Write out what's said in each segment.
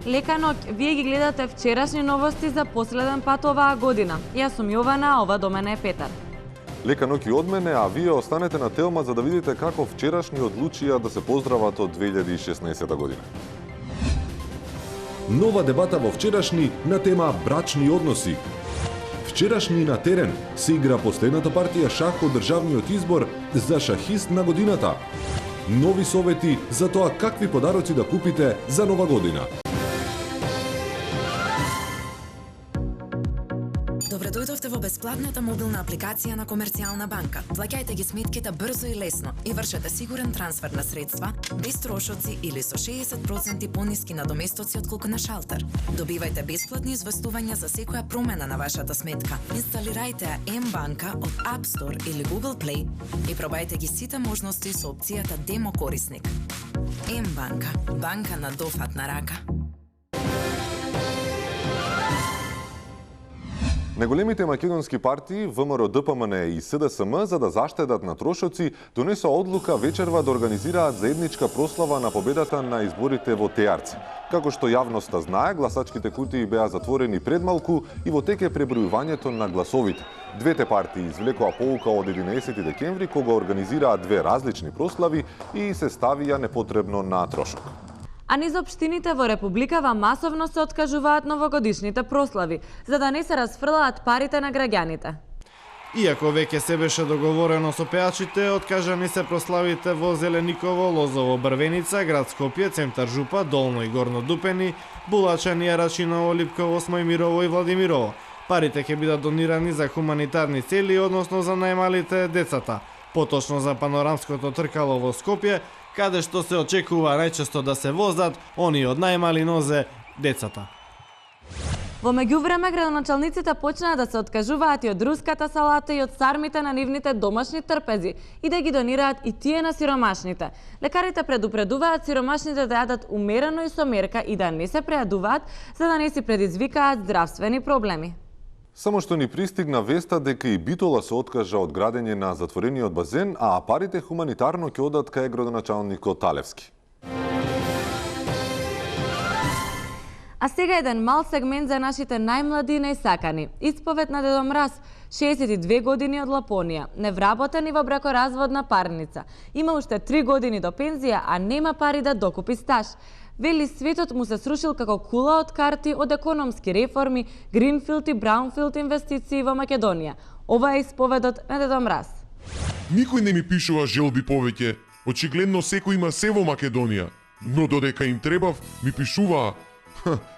Лека ноќ, вие ги гледате вчерашни новости за последен пат оваа година. Јас сум Јована, ова до мене е Петар. Лека ноќ и од мене, а вие останете на Телма за да видите како вчерашни одлучија да се поздрават од 2016 година. Нова дебата во вчерашни на тема брачни односи. Вчерашни на терен се игра последната партија шах од државниот избор за шахист на годината. Нови совети за тоа какви подароци да купите за нова година. Добре дојдовте во бесплатната мобилна апликација на Комерцијална банка. Плаќајте ги сметките брзо и лесно и вршете сигурен трансфер на средства, без трошоци или со 60% пониски надоместоци отколку на шалтер. Добивајте бесплатни известувања за секоја промена на вашата сметка. Инсталирајте ја М-банка од App Store или Google Play и пробајте ги сите можности со опцијата Демо корисник. М-банка, банка на дофатна рака. Најголемите македонски партии ВМРО, ДПМН и СДСМ за да заштедат на трошоци донесоа одлука вечерва да организираат заедничка прослава на победата на изборите во Тејарци. Како што јавноста знае, гласачките кутии беа затворени предмалку и во тек е пребројувањето на гласовите. Двете партии извлекоа поука од 11 декември кога организираа две различни прослави и се ставија непотребно на трошок. А низ општините во Републикава масовно се откажуваат новогодишните прослави, за да не се расфрлаат парите на граѓаните. Иако веќе се беше договорено со пеачите, откажани се прославите во Зелениково, Лозово, Брвеница, град Скопје, Центар Жупа, Долно и Горно Дупени, Булачани, Рачиново, Липково, Смојмирово и Владимирово. Парите ќе бидат донирани за хуманитарни цели, односно за најмалите децата. Поточно за панорамското тркало во Скопје, каде што се очекува најчесто да се возат они од најмали нозе децата. Во меѓувреме градоначалниците почнаа да се откажуваат и од руската салата и од сармите на нивните домашни трпези и да ги донираат и тие на сиромашните. Лекарите предупредуваат сиромашните да јадат умерено и со мерка и да не се прејадуваат за да не си предизвикаат здравствени проблеми. Само што ни пристигна веста дека и Битола се откажа од градење на затворениот базен, а парите хуманитарно ќе одат кај градоначалникот Талевски. А сега еден мал сегмент за нашите најмлади и најсакани. Исповед на Дедо Мраз, 62 години од Лапонија, невработен и во бракоразводна парница. Има уште 3 години до пензија, а нема пари да докупи стаж. Вели светот му се срушил како кула од карти од економски реформи, гринфилд и браунфилд инвестиции во Македонија. Ова е исповедот на Дедо Мраз. Никој не ми пишува желби повеќе. Очигледно секој има се во Македонија. Но додека им требав, ми пишуваа.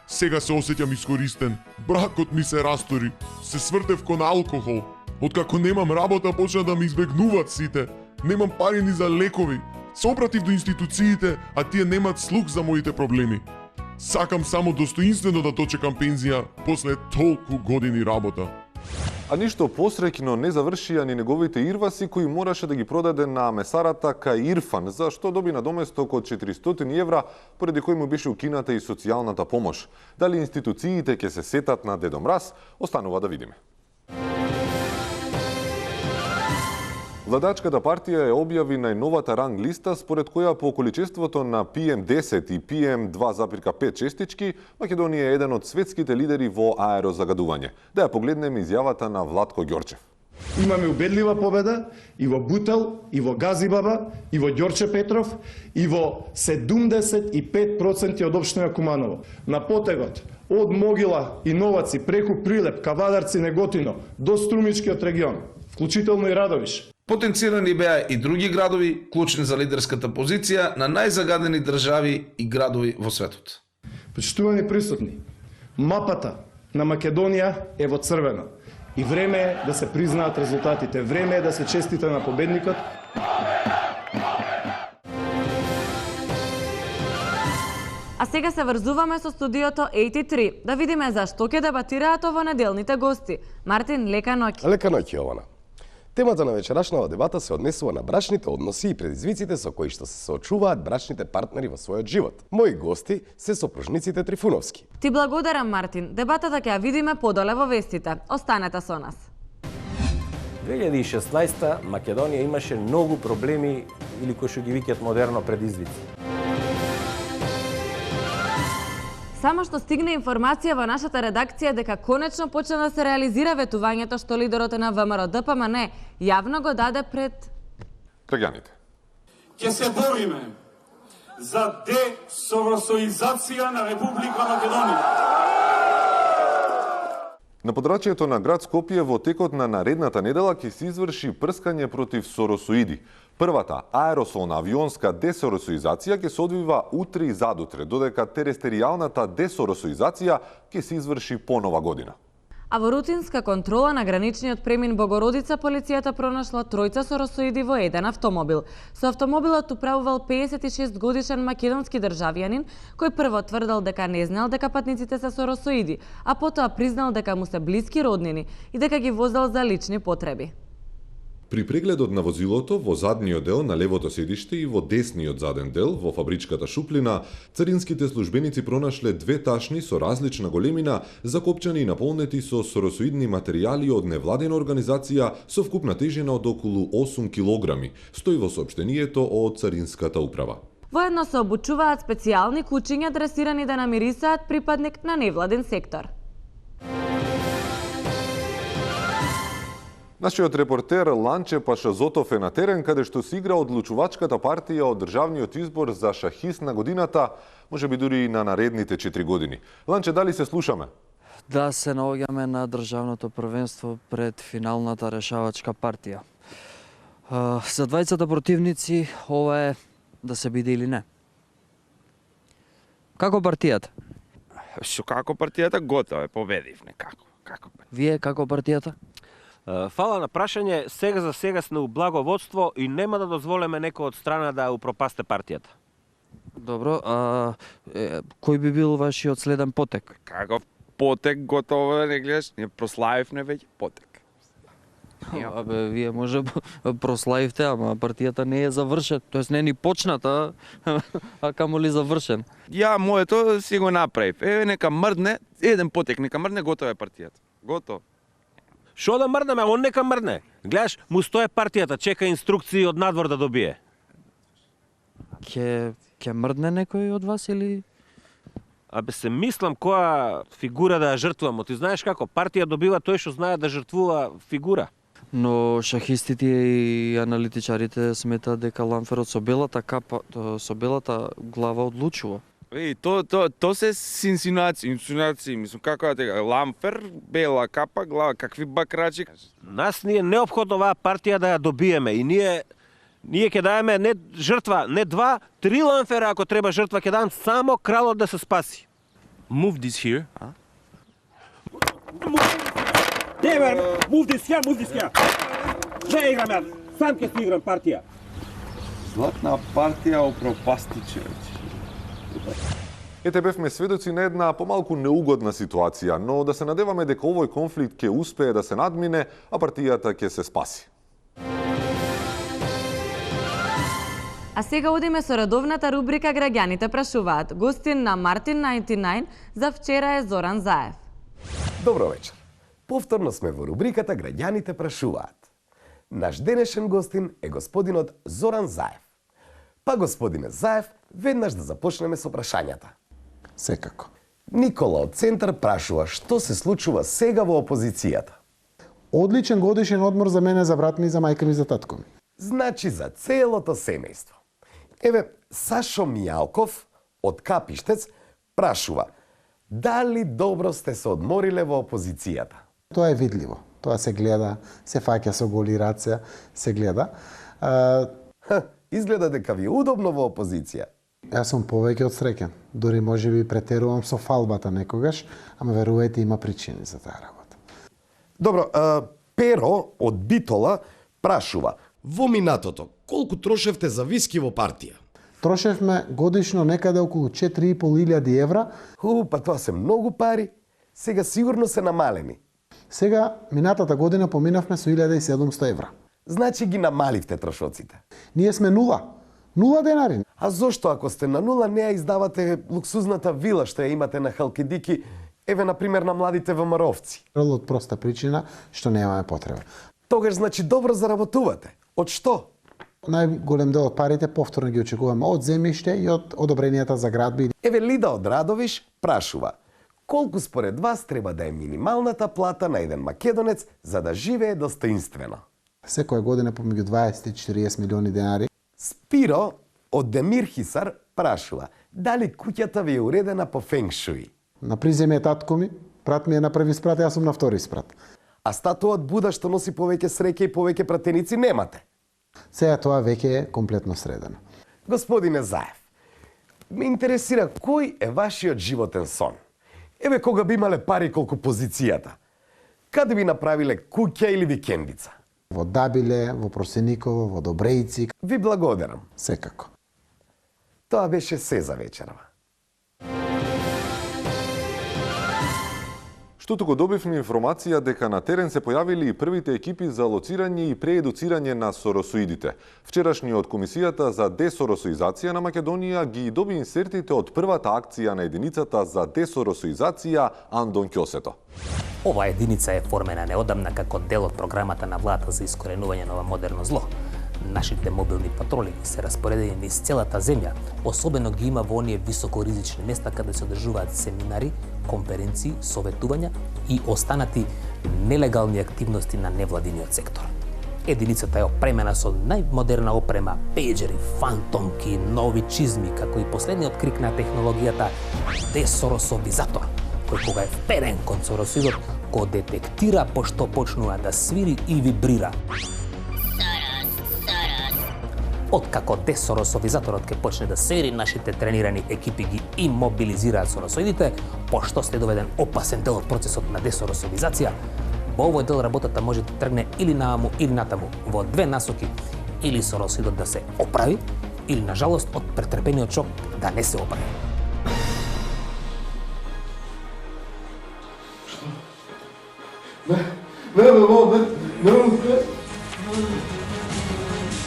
Сега се осеќам искористен. Бракот ми се растори. Се свртев кон алкохол. Откако немам работа, почна да ме избегнуваат сите. Немам пари ни за лекови. Се обратив до институциите, а тие немаат слух за моите проблеми. Сакам само достоинствено да дочекам пензија после толку години работа. А ништо посреќно не завршија ни неговите ирваси кои мораше да ги продаде на месарата кај Ирфан, за што доби надоместок од 400 евра, поради кој му беше укината и социјалната помош. Дали институциите ќе се сетат на Дедо Мраз, останува да видиме. Владачката партија ја објави најновата ранг листа според која по количеството на PM10 и PM2,5 честички Македонија е еден од светските лидери во аерозагадување. Да ја погледнеме изјавата на Владко Ѓорчев. Имаме убедлива победа и во Бутел, и во Газибаба, и во Ѓорче Петров, и во 75% од општина Куманово. На потегот од Могила и Новаци преку Прилеп, Кавадарци, Неготино до Струмичкиот регион, вклучително и Радовиш. Потенцирани беа и други градови, клучни за лидерската позиција на најзагадени држави и градови во светот. Почитувани присутни, мапата на Македонија е во црвено. И време е да се признаат резултатите. Време е да се честита на победникот. А сега се врзуваме со студиото 83, да видиме зашто ќе дебатираат ово неделните гости. Мартин, лека ноќ. Лека ноќ, Јована. Темата на вечерашната дебата се однесува на брачните односи и предизвиците со кои што се соочуваат брачните партнери во својот живот. Мои гости се сопружниците Трифуновски. Ти благодарам, Мартин. Дебатата ќе ја видиме подоле во вестите. Останете со нас. 2016 Македонија имаше многу проблеми или кои што ги викаат модерно предизвици. Само што стигне информација во нашата редакција дека конечно почна да се реализира ветувањето што лидерот на ВМРО ДПМН јавно го даде пред граѓаните. Ќе се бориме за десоросоизација на Република Македонија. На подрачјето на град Скопје во текот на наредната недела ќе се изврши прскање против соросоиди. Првата аеросолна авионска десоросоизација ќе се одвива утре и задутре, додека терестеријалната десоросоизација ќе се изврши по Нова година. А во рутинска контрола на граничниот премин Богородица, полицијата пронашла тројца соросоиди во еден автомобил. Со автомобилот управувал 56 годишен македонски државјанин, кој прво тврдел дека не знал дека патниците се соросоиди, а потоа признал дека му се блиски роднини и дека ги возел за лични потреби. При прегледот на возилото во задниот дел на левото седиште и во десниот заден дел во фабричката шуплина, царинските службеници пронашле две ташни со различна големина, закопчани и наполнети со соросоидни материјали од невладена организација со вкупна тежина од околу 8 килограми, стои во соопштението од царинската управа. Воедно се обучуваат специјални кучиња дресирани да намирисаат припадник на невладен сектор. Нашиот репортер Ланче Пашазотов е на терен каде што се игра одлучувачката партија од државниот избор за шахист на годината, можеби дури и на наредните 4 години. Ланче, дали се слушаме? Да, се наоѓаме на државното првенство пред финалната решавачка партија. За двајцата противници ова е да се биде или не. Како партијата? Што како партијата? Готово е, победив некако. Вие како партијата? Фала на прашање, сега за сега сме у благо водство и нема да дозволиме некој од страна да упропасте партијата. Добро, кој би бил вашиот следен потек? Каков потек, готово да не гледаш, ние прославивме веќе потек. Абе, вие може прославивте, ама партијата не е завршен, тоест не е ни почната, а камоли завршен. Ја моето си го направив. Еве нека мрдне, еден потек, нека мрдне, готова е партијата. Готово. Шо да мрднеме, он нека мрдне. Гледаш, му стое партијата, чека инструкции од надвор да добие. Ке мрдне некој од вас или? Абе се мислам која фигура да ја жртвувам. Ти знаеш како, партија добива тој што знае да жртвува фигура. Но шахистите и аналитичарите сметаат дека ламферот со белата капа, со белата глава одлучува. То се инсинуации, мислам како да ламфер, бела капа, глава, какви бакрачи. Нас ни е неопходно оваа партија да ја добиеме и ние ќе даеме не жртва, не 2, 3 ламфера ако треба жртва, ќе дадам само кралот да се спаси. Move this here. Move this here. Не играм, сам ќе си играм партија. Златна партија опропасти човече. Ете, бевме сведоци на една помалку неугодна ситуација, но да се надеваме дека овој конфликт ќе успее да се надмине, а партијата ќе се спаси. А сега одиме со редовната рубрика Граѓаните прашуваат. Гостин на Мартин 99 за вчера е Зоран Заев. Добро вечер. Повторно сме во рубриката Граѓаните прашуваат. Наш денешен гостин е господинот Зоран Заев. Па, господине Заев, веднаш да започнеме со прашањата. Секако. Никола од Центар прашува што се случува сега во опозицијата. Одличен годишен одмор за мене, за брат ми, за мајка ми, за татко ми. Значи за целото семејство. Еве, Сашо Мијалков од Капиштец прашува дали добро сте се одмориле во опозицијата. Тоа е видливо. Тоа се гледа, се фаќа со голи раце, се гледа. Изгледа дека ви е удобно во опозиција. Јас сум повеќе од среќен. Дури може би претерувам со фалбата некогаш, ама верувајте има причини за таа работа. Добро, Перо од Битола прашува во минатото колку трошевте за виски во партија? Трошевме годишно некаде околу 4.500 евра. Па тоа се многу пари. Сега сигурно се намалени. Сега, минатата година поминавме со 1700 евра. Значи ги намаливте трошоците. Ние сме нула. 0 денари. А зошто ако сте на нула не ја издавате луксузната вила што ја имате на Халкидики, еве например на младите ВМРО-овци? Од проста причина што немаме потреба. Тогаш значи добро заработувате. Од што? Најголем дел од парите повторно ги очекуваме од земјиште и од одобренијата за градби. Еве Лида од Радовиш прашува: колку според вас треба да е минималната плата на еден македонец за да живее достоинствено? Секоја година помеѓу 20 и 40 милиони денари. Спиро од Демир Хисар прашува: дали куќата ви е уредена по фенгшуи? На приземе татко ми, брат ми е на први спрат, јас сум на втори спрат. А статуот Буда што носи повеќе среќа и повеќе пратеници немате? Сега тоа веќе е комплетно средено. Господине Заев, ме интересира кој е вашиот животен сон? Еве кога би имале пари колку позицијата, каде би направиле куќа или викендица? Во Дабиле, во Просениково, во Добрејци. Ви благодарам. Секако. Тоа беше се за вечерва. Што туку добивме информација дека на терен се појавили и првите екипи за лоцирање и преедуцирање на соросоидите. Вчерашниот Комисијата за десоросоизација на Македонија ги доби инсертите од првата акција на единицата за десоросоизација Андон Ќосето. Оваа единица е формена неодамна како дел од програмата на владата за искоренување на ова модерно зло. Нашите мобилни патроли се распоредени низ целата земја, особено ги има во оние високоризични места каде се одржуваат семинари, конференции, советувања и останати нелегални активности на невладиниот сектор. Единицата е опремена со најмодерна опрема, пејџери, фантомки, нови чизми, како и последниот крик на технологијата десоросовизатор, кој кога е вперен кон соросоидот, го детектира пошто почнува да свири и вибрира. Откако десоросовизаторот ќе почне да свири, нашите тренирани екипи ги имобилизираат соросоидите, пошто след доведен опасен дел од процесот на десоросовизација, во овој дел работата може да тргне или нааму или натаму, во две насоки, или соросоидот да се оправи, или на жалост од претрпениот шок да не се оправи.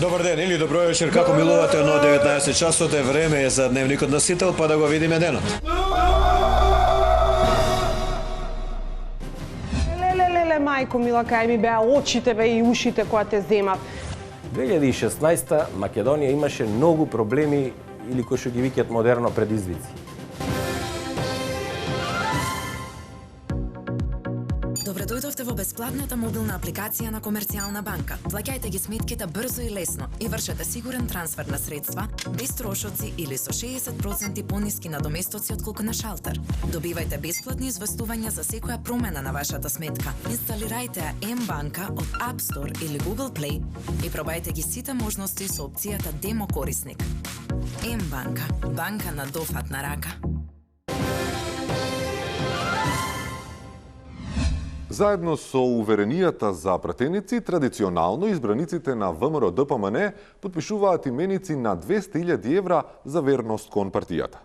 Добар ден или добро вечер, како милувате, но 19 часот е време за дневникот на Сител, па да го видиме денот. Леле, мајко мила, кај ми беа очите бе и ушите која те земав. 2016 Македонија имаше многу проблеми или кои што ги викаат модерно предизвици. Добре дојдовте во бесплатната мобилна апликација на Комерцијална банка. Плаќајте ги сметките брзо и лесно и вршете сигурен трансфер на средства, без трошоци или со 60% пониски надоместоци отколку на шалтер. Добивајте бесплатни известувања за секоја промена на вашата сметка. Инсталирајте ја М-банка од App Store или Google Play и пробајте ги сите можности со опцијата Демо корисник. М-банка, банка на дофатна рака. Заедно со уверенијата за пратеници, традиционално избраниците на ВМРО ДПМН подпишуваат именици на 200.000 евра за верност кон партијата.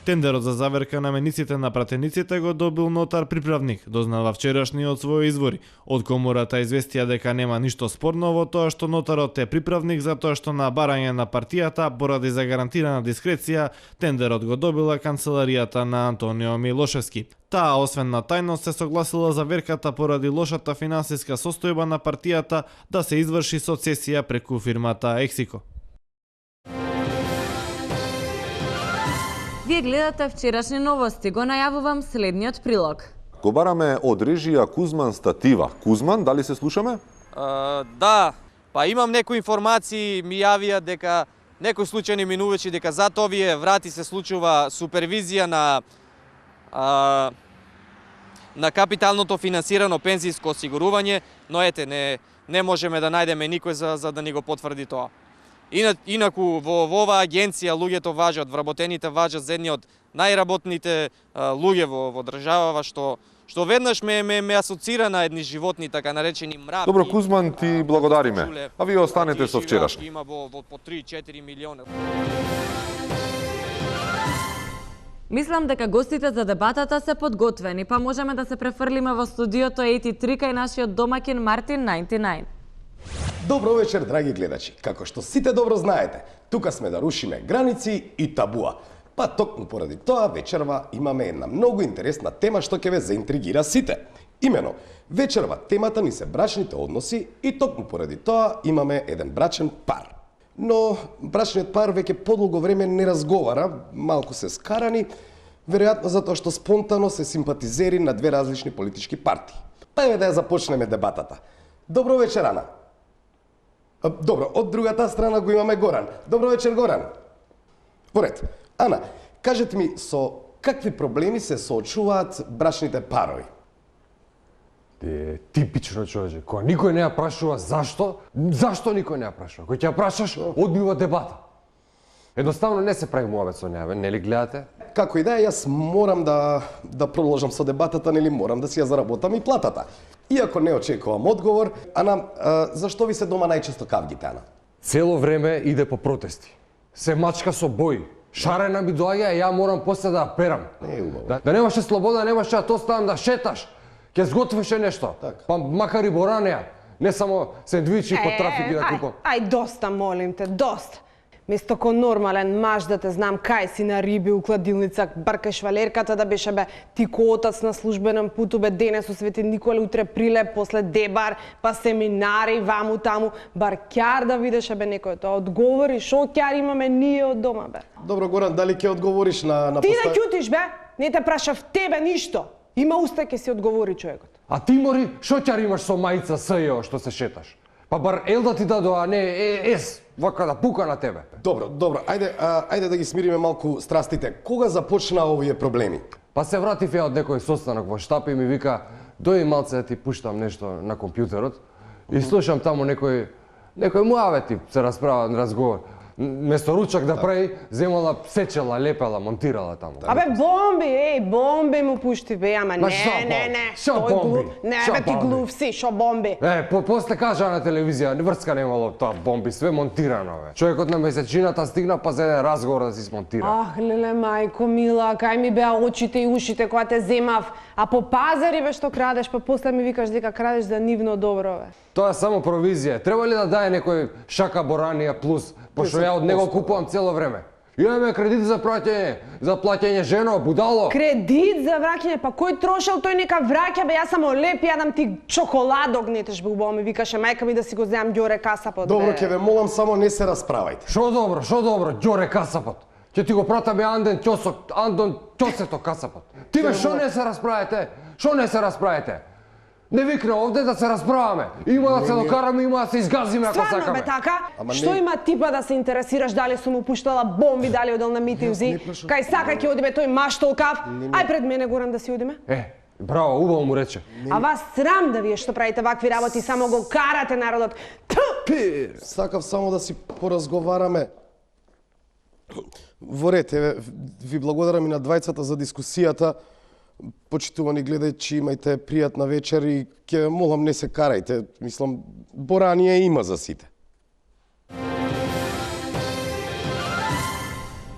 Тендерот за заверка на мениците на пратениците го добил нотар приправник, дознава вчерашниот своји извори. Од комората известија дека нема ништо спорно во тоа што нотарот е приправник, затоа што на барање на партијата, поради за гарантирана дискреција, тендерот го добила канцеларијата на Антонио Милошевски. Таа, освен на тајност, се согласила заверката поради лошата финансиска состојба на партијата да се изврши со цесија преку фирмата Ексико. Вие гледате вчерашни новости, го најавувам следниот прилог. Го бараме од режија Кузман статива. Кузман, дали се слушаме? Да, па имам некои информации, ми јавија дека некои случајни минувачи дека зад овие врати се случува супервизија на капиталното финансирано пензиско осигурување, но ете, не можеме да најдеме никој за да ни го потврди тоа. Инаку во оваа агенција луѓето важат, вработените важат за едни од најработните луѓе во државава, што веднаш ме асоцира на едни животни, така наречени мравки. Добро, Кузман, ти благодариме. А вие останете со вчерашни. Има по 3-4 милиона. Мислам дека гостите за дебатата се подготвени, па можеме да се префрлиме во студиото 83 кај нашиот домакин Мартин 99. Добро вечер, драги гледачи. Како што сите добро знаете, тука сме да рушиме граници и табуа. Па токму поради тоа вечерва имаме една многу интересна тема што ќе ве заинтригира сите. Имено, вечерва темата ни се брачните односи и токму поради тоа имаме еден брачен пар. Но брачниот пар веќе подолго време не разговара, малку се скарани, веројатно затоа што спонтано се симпатизери на две различни политички партии. Па еве да ја започнеме дебатата. Добро вечер, Ана. Добро, од другата страна го имаме Горан. Добро вечер, Горан. Поред. Ана, кажете ми со какви проблеми се соочуваат брачните парови? Типично, човече, кога никој не ја прашува зашто никој не ја прашува? Кој ќе ја прашаш, одбива дебата. Едноставно не се прави муабет со неа, нели гледате? Како и да е, јас морам да продолжам со дебатата, нели морам да си ја заработам и платата. Иако не очекувам одговор, Ана, зашто ви се дома најчесто кавгите, Ана? Цело време иде по протести. Се мачка со бои. Шарена ми доаѓа и ја морам после да ја перам. Не е убаво. Да немаше слобода, немаше да оставам да шеташ. Ќе сготвеше нешто. Па макар и боранеа. Не само сендвичи по трафик да купам. Ај, доста, молим те, доста. Место ко нормален маж да те знам кај си на риби у кладилница, баркаш валерката да беше бе ти ко отац на службенен путу бе денес у Свети Николе, утре Прилеп, после Дебар, па семинари, ваму таму, бар ќар да видеше бе некој тоа. Одговори, шо ќар имаме ние од дома бе. Добро, Горан, дали ќе одговориш на Ти да ќутиш бе, не те прашав тебе ништо. Има уста ќе си одговори човекот. А ти мори, шо ќар имаш со мајца СЈО што се шеташ? Па бар ел да ти дадо, а не ес, вака да пука на тебе. Добро, ајде да ги смириме малку страстите. Кога започна овие проблеми? Па се вратив ја од некој состанок во штаб и ми вика, дојди малце да ти пуштам нешто на компјутерот и слушам таму некој муавети се расправа, разговор. Место ручак да прави, земала, сечела, лепела, монтирала таму. Абе бомби му пушти бе, ама не. Шо бомби? Не, бе ти глув си, шо бомби? После кажа на телевизија, врска немало тоа бомби, све монтирано бе. Човекот на месечината стигна па за еден разговор да си смонтира. Ах, леле мајко мила, кај ми беа очите и ушите кога те земав, а по пазари бе што крадеш, па после ми викаш дека крадеш за нивно добро бе. Тоа е само провизија. Треба ли да даде некој шака боранија плюс, пошто ја од него купувам цело време? Имаме кредит за плаќање жено, будало. Кредит за враќање, па кој трошел тој нека враќа бе, јас само леп јадам ти чоколадо гнетеш бе, убаво ми викаше мајка ми да си го земам ѓоре касапот. Добро, ќе ве молам само не се расправајте. Шо добро, ѓоре касапот. Ќе ти го пратаме Андон ќосето касапот. Ти бе шо не се расправите? Не викна овде да се расправаме. Има да се докараме, има да се изгазиме ако сакаме. Стварно бе така? Што има типа да се интересираш дали сум му пуштала бомби, дали одел на митинзи? Кај сака ќе одиме тој маштолкав? Ај пред мене Горан да си одиме. Браво, убаво му рече. А вас срам да вие што правите вакви работи, само го карате народот. Сакав само да си поразговараме. Во ред, ви благодарам и на двајцата за дискусијата. Почитувани гледајчи, имајте пријатна вечер и ќе молам не се карајте. Мислам, боранија има за сите.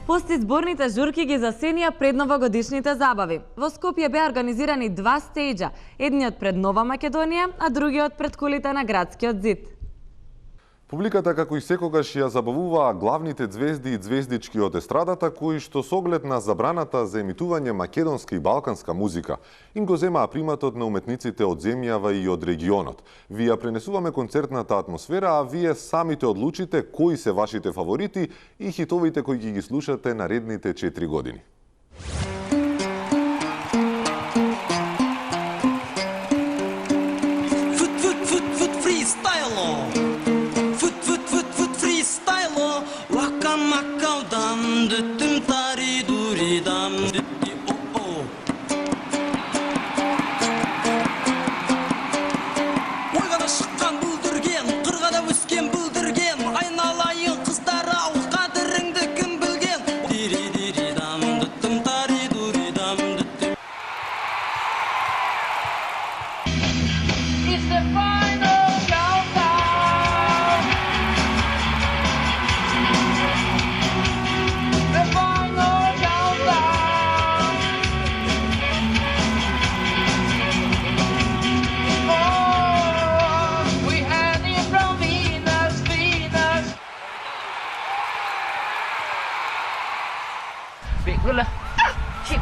Постизборните журки ги засенија пред новогодишните забави. Во Скопје беа организирани 2 стејџа, едниот пред Нова Македонија, а другиот пред кулите на градскиот зид. Публиката како и секогаш ја забавуваа главните звезди и звездички од естрадата кои што со оглед на забраната за емитување македонска и балканска музика им го земаа приматот на уметниците од земјава и од регионот. Ви ја пренесуваме концертната атмосфера, а вие самите одлучите кои се вашите фаворити и хитовите кои ги слушате наредните 4 години.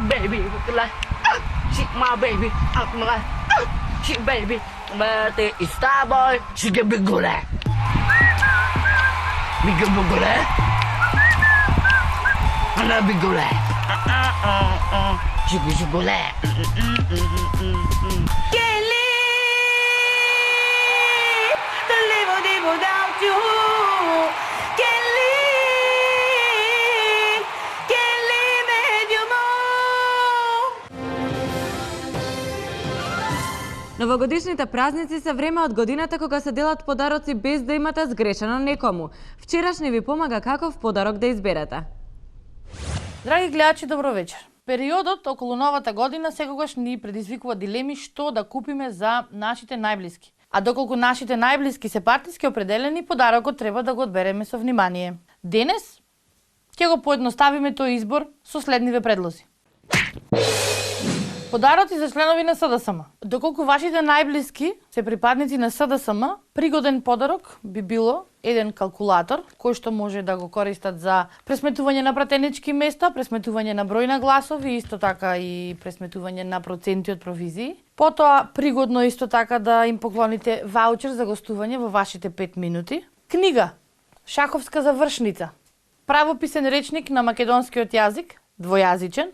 Baby, She my baby, my she baby, but it's Starboy. She can be good at. Be good at. I love be good at. She be good at. Kelly, the live without you. Kelly, Kelly made you move. Новогодишните празници се време од годината кога се делат подароци без да имате сгрешено некому. Вчерашни ви помага каков подарок да изберете. Драги гледачи, добро вечер. Периодот околу новата година секогаш ни предизвикува дилеми што да купиме за нашите најблиски. А доколку нашите најблиски се партиски определени, подарокот треба да го одбереме со внимание. Денес ќе го поедноставиме тој избор со следниве предлози. Подароци за членови на СДСМ. Доколку вашите најблиски се припадници на СДСМ, пригоден подарок би било еден калкулатор кој што може да го користат за пресметување на пратенички места, пресметување на број на гласови, исто така и пресметување на проценти од провизии. Потоа пригодно исто така да им поклоните ваучер за гостување во вашите 5 минути. Книга Шаховска завршница. Правописен речник на македонскиот јазик, двојазичен.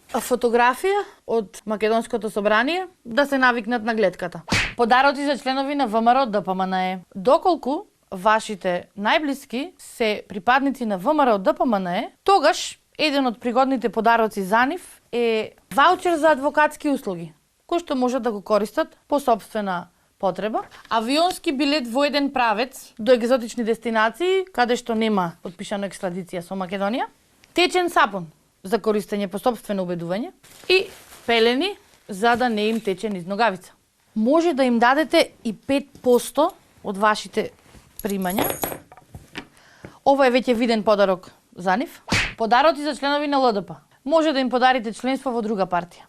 Фотографија од Македонското собрание, да се навикнат на гледката. Подароци за членови на ВМРО ДПМНЕ. Доколку вашите најблиски се припадници на ВМРО ДПМНЕ, тогаш еден од пригодните подароци за нив е ваучер за адвокатски услуги, кој што можат да го користат по сопствена потреба, авионски билет во еден правец до екзотични дестинации, каде што нема подпишана екстрадиција со Македонија, течен сапун за користење по сопствено убедување и пелени за да не им тече низ ногавица. Може да им дадете и 5% од вашите примања. Ова е веќе виден подарок за нив. Подароци за членови на ЛДП. Може да им подарите членство во друга партија.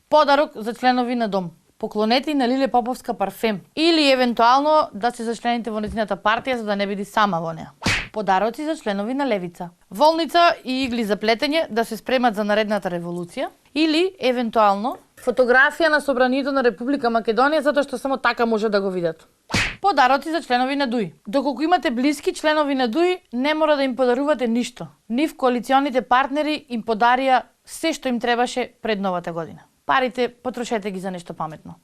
Подарок за членови на ДОМ. Поклонете на Лиле Поповска парфем или евентуално да се зачлените во нејзината партија за да не биде сама во неа. Подароци за членови на Левица. Волница и игли за плетење да се спремат за наредната револуција или евентуално фотографија на собранието на Република Македонија затоа што само така може да го видат. Подароци за членови на ДУИ. Доколку имате блиски членови на ДУИ, не мора да им подарувате ништо. Нив коалиционите партнери им подарија се што им требаше пред новата година. Парите потрошете ги за нешто паметно.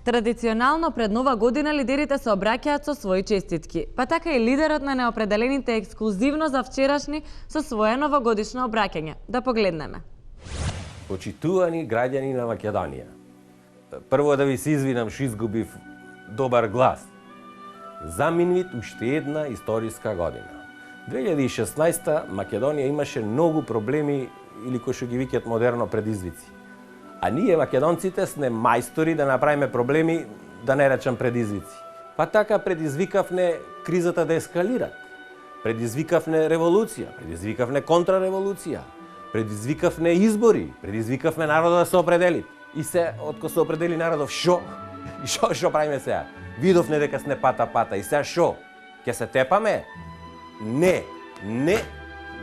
Традиционално пред Нова година лидерите се обраќаат со своји честитки, па така и лидерот на неопределените ексклузивно за вчерашни со свое новогодишно обраќање. Да погледнеме. Почитувани граѓани на Македонија, прво да ви се извинам што изгубив добар глас. Заминвит уште една историска година. 2016 Македонија имаше многу проблеми или кои што ги викаат модерно предизвици. А ние македонците сме мајстори да направиме проблеми, да не речам предизвици. Па така предизвикавне кризата да ескалира. Предизвикавне револуција, предизвикавне контрареволуција, предизвикавне избори, предизвикавме народот да се определи. И се, откако се определи народов, шо правиме сега? Видовме дека сме пата, и сега шо? Ке се тепаме?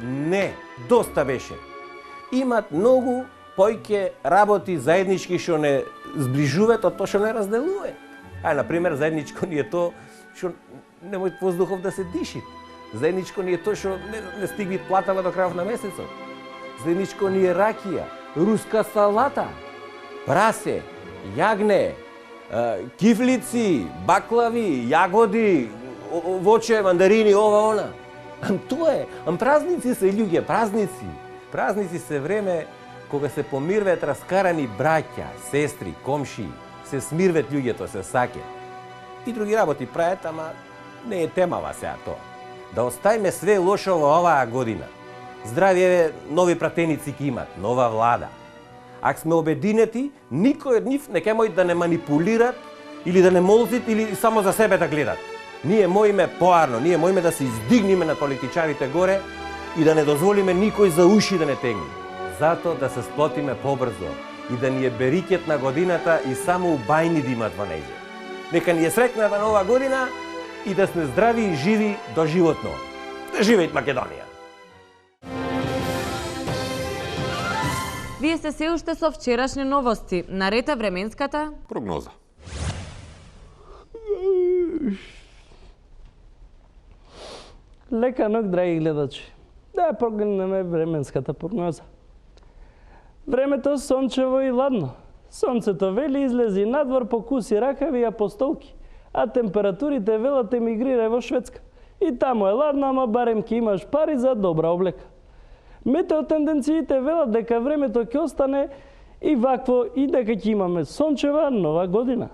Не, доста беше. Имат многу појќе работи заеднички што не зближуваат од тоа што не разделува. Например, заедничко ни е тоа што немој воздухов да се диши. Заедничко ни е тоа што не стигни платава до крајот на месецот. Заедничко ни е ракија, руска салата, прасе, јагне, кифлици, баклави, јагоди, воќе, мандарини, ова, она. Тоа е. Празници се луѓе, празници. Празници се време кога се помирваат раскарани браќа, сестри, комши, се смирват луѓето, се саќат. И други работи прават, ама не е темава сега тоа. Да оставиме све лошо во оваа година. Здравје нови пратеници ќе имат, нова влада. Ако сме обединети, никој од нив не ќе мој да не манипулират или да не молзит или само за себе да гледат. Ние моиме поарно, ние моиме да се издигнеме на политичарите горе и да не дозволиме никој за уши да не тегне. Зато да се сплотиме побрзо и да ни е берикет на годината и само убајни да имат во нејзе. Нека ни е среќната нова година и да сме здрави и живи до животно. Да живеет Македонија! Вие сте се уште со вчерашни новости. Наред е временската прогноза. Лека ног, драги гледачи. Да погледнеме временската прогноза. Времето сончево и ладно. Сонцето вели излези надвор, покуси ракави и апостолки, а температурите велат емигрира во Шведска. И таму е ладно, ама барем ки имаш пари за добра облека. Метеотенденциите велат дека времето ќе остане и вакво и дека ќе имаме сончева нова година.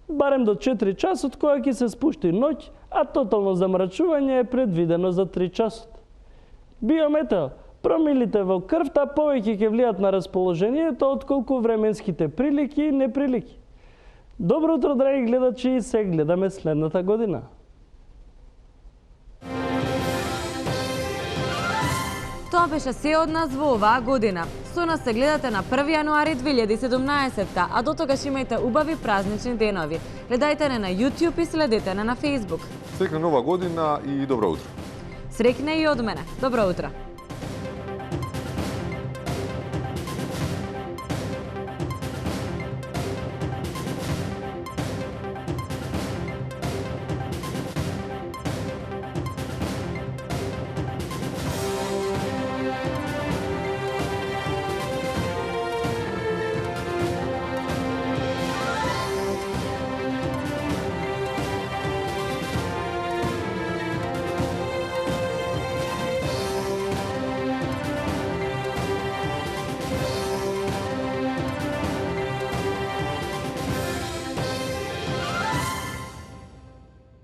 Барем до 4 часот кога ќе се спушти ноќ, а тотално замрачување е предвидено за 3 часот. Биометео, промилите во крвта повеќе ќе влијат на расположението отколку временските прилики и неприлики. Добро утро, драги гледачи, и се гледаме следната година. Тоа беше се од нас во оваа година. Со нас се гледате на 1 јануари 2017, а до тогаш имајте убави празнични денови. Гледајте не на YouTube и следете не на Facebook. Среќна нова година и добро утро. Среќна и од мене. Добро утро.